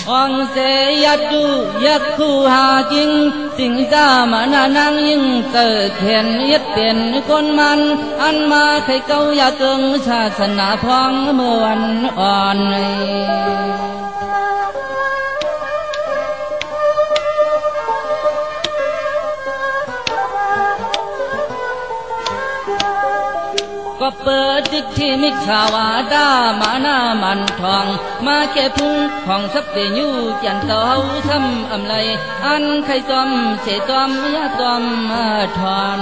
Hoàng sẽ yết du yết khu hà kinh tình ra mà na năng nhưng tờ thiền yết tiền con man ăn ma khai câu ya tương sa sanh na phong mơ ăn oanก็เปิดดิกที่มิขาวาดามานามันทองมาแก่พุ่งของสับเตยูจันเต้าซ้ำอำไลอันไข่จอมเสจอมยาจอมมาทอน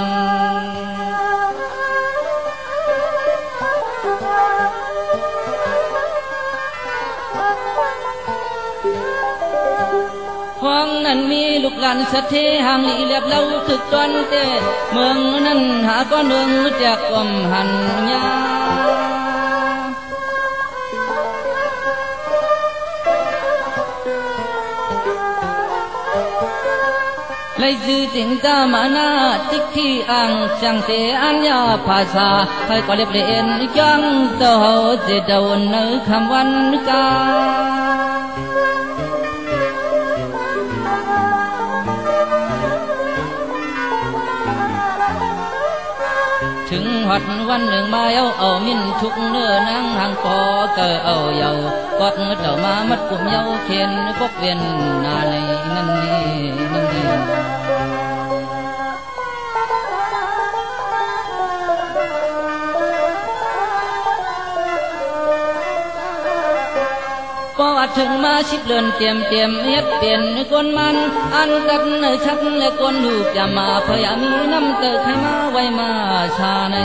ห้องนั้นมีลูกหลานสัตย์ที่ห่างหลีเรียบเล่าถึกตอนเตเมืองนั้นหาก้อนเนืองจากกลมหันยาไล่จื้อจิงจ้ามานาติกที่อ่างจังเตอันยาภาษาให้ก็เรียบเรียนยังเต้าเจดวนในคำวันกาถึงหัดวันหนึ่งมาเอามินทุกเนื้อนางหางคอเกอเอาเยาวกอดเต่ามามัดกลุ่มเยาเขียนพกเวียนนาในนั่นนี่นั่นนี่พอถึงมาชิบเลือนเตรียมเย็ดเปลี่ยนคนมันอันกันชักและคนลูกอย่ามาพยามีน้ำเตะใครมาไว้มาชาใน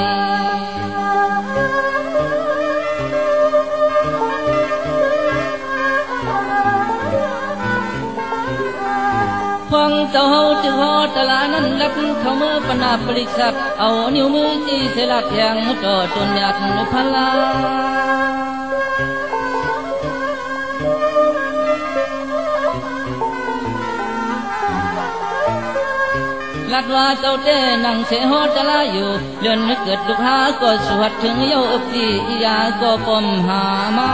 พองเจ้าเฮาจึงฮอตลานั้นลักเขาเมื่อปนาปริศัทเอานิ้วมือจีเสลัดแทงต่อจนหยัดพลาลัดว่าเจ้าเต้นั่งเสหตลาอยู่เดือนเกิดลูกหาก็สวดถึงโยบที่ยาก็ปมหามา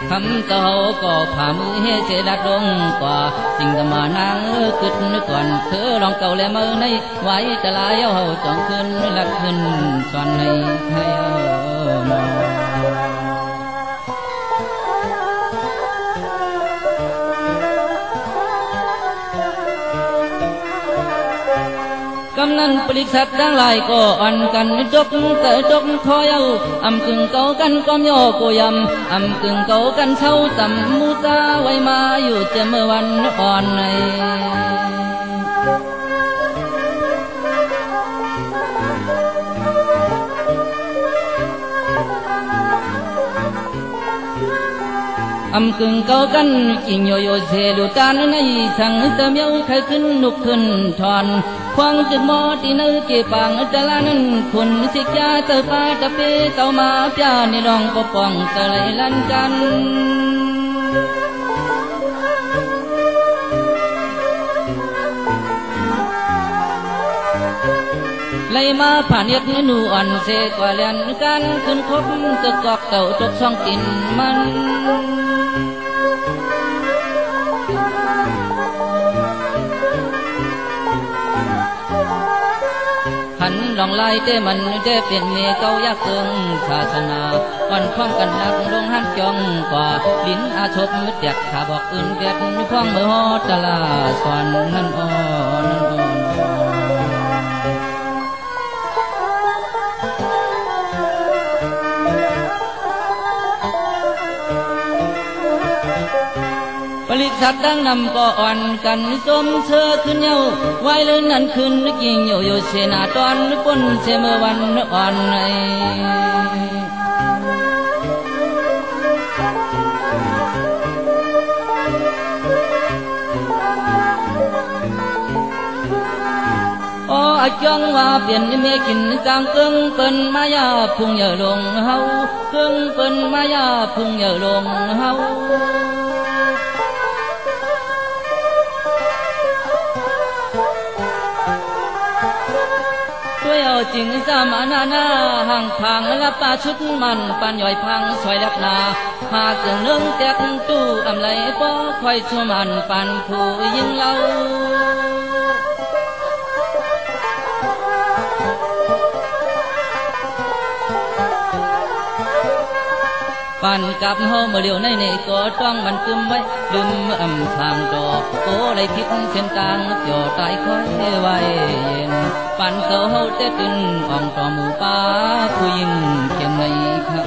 คำเต้าก็ผ่ามือให้เสดัดลงกว่าสิ่งธรรมานางกึดก่อนเธอลองเก่าและมือในไว้ตลาเย้าจ้องขึ้นลักขึ้นสอนในไทยกำนันปริศัททั้งหลายก็อ่อนกันจกเตะจกคอยเอาอำกึ่งเก่ากันก้มโยโกยำอำกึ่งเก่ากันเช่าต่ำมูตาไว้มาอยู่เจเมื่อวันอ่อนในอำกึ่งเก่ากันจิงโยโยเสดูตานในสังเตมียวใครขึ้นนุกขึ้นถอนควงจึงมอตีนเก็บปังตะลานั้นคุณสิกยาเตปาตะเปเต้ามาพยาในรองปกป้องตะไลลันกันไล่มาผ่านเย็ดนูอ่อนเสกว่าเลียนกันขึ้นคบตะกอกเต่าตกช่องกินมันหันลองไล่เต้มันเต้เป็นเมเก้ายากเกิงศาสนาอ่อนพร้อมกันนักลงหันจองกว่าลิ้นอาชบมืดเด็กขาบอกอื่นเด็ดพ้องเมื่อฮอตลาสอนนั่นอ่อนนั่นอ่อนปริศัทดังนำก็อ่อนกันสมเสือขึ้นเย้าไว้เลยนั่นขึ้นกิงโยโยเสนาตอนปนเสเมื่อวันอ่อนในจังว่าเปลี่ยนเมียกินกลางกึ่งเป็นมายาพุ่งเหยลงเฮากึ่งเป็นมายาพุ่งเหยลงเฮา ด้วยเอาจริงสามานาห่างพังและป่าชุดมันปันย่อยพังสวยลับนาหากเกิงเนื่องแตกตู้อำไหลป้อคอยชัวมันปันผู้ยิงเล่าปันกับเฮาเมื่อเดียวในก็ต้องมันกึมไว้ลืมทางดอกโกเลยพิษเส้นกลางเกี่ยวตายค่อยไว้เย็นปันเก่าเฮาจะขึ้นอ่องต่อหมู่ป่าผู้ยิ่งเขียนในข้า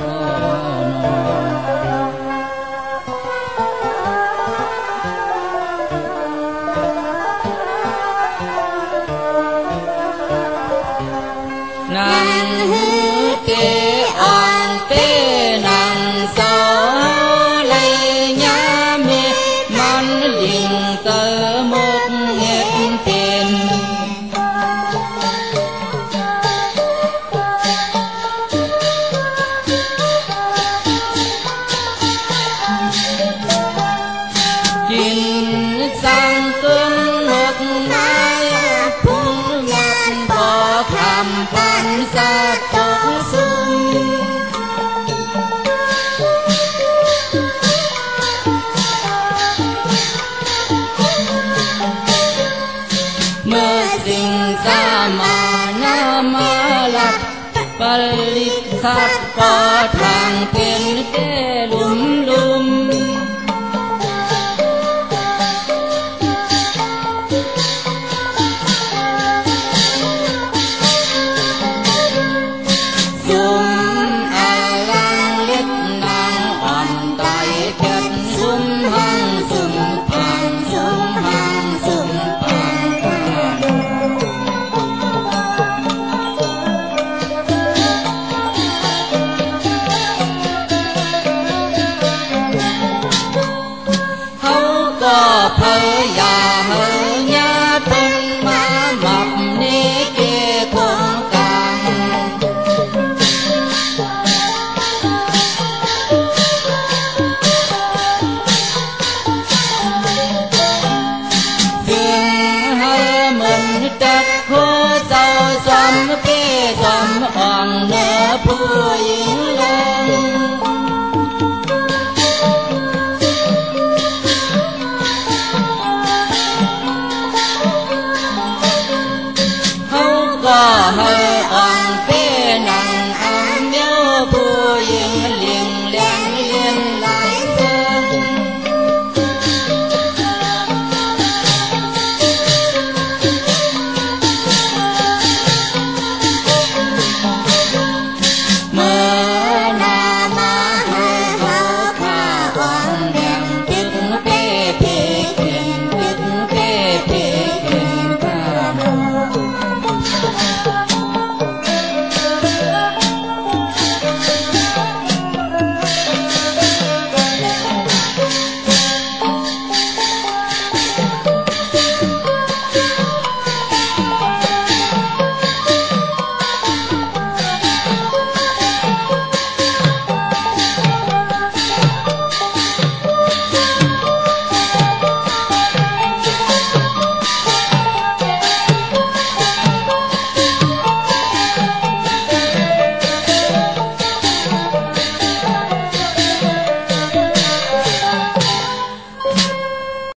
นางเกอ่อนเตนางสาวเลยยาเมมันลิงเตอมกเงียบเป็นกินสังเกินหกไม้พุ่งยันพอคำปันสะตกซุ่มเมื่อสิ่งสามานามาลับปริคัดปอทางเป็นแก่ลุมลุมซุ่มอาลังเล็ดนางอ่อนไตแค่ซุ่มหังซุ่มพังซุ่มหังซุ่มพังเขาก็พยาเฮญาตนมาหมับเนเกคงกังซึ่งเฮเหมือนตักโคเจ้าสมเกสมอ่องเนื้อผู้หญิง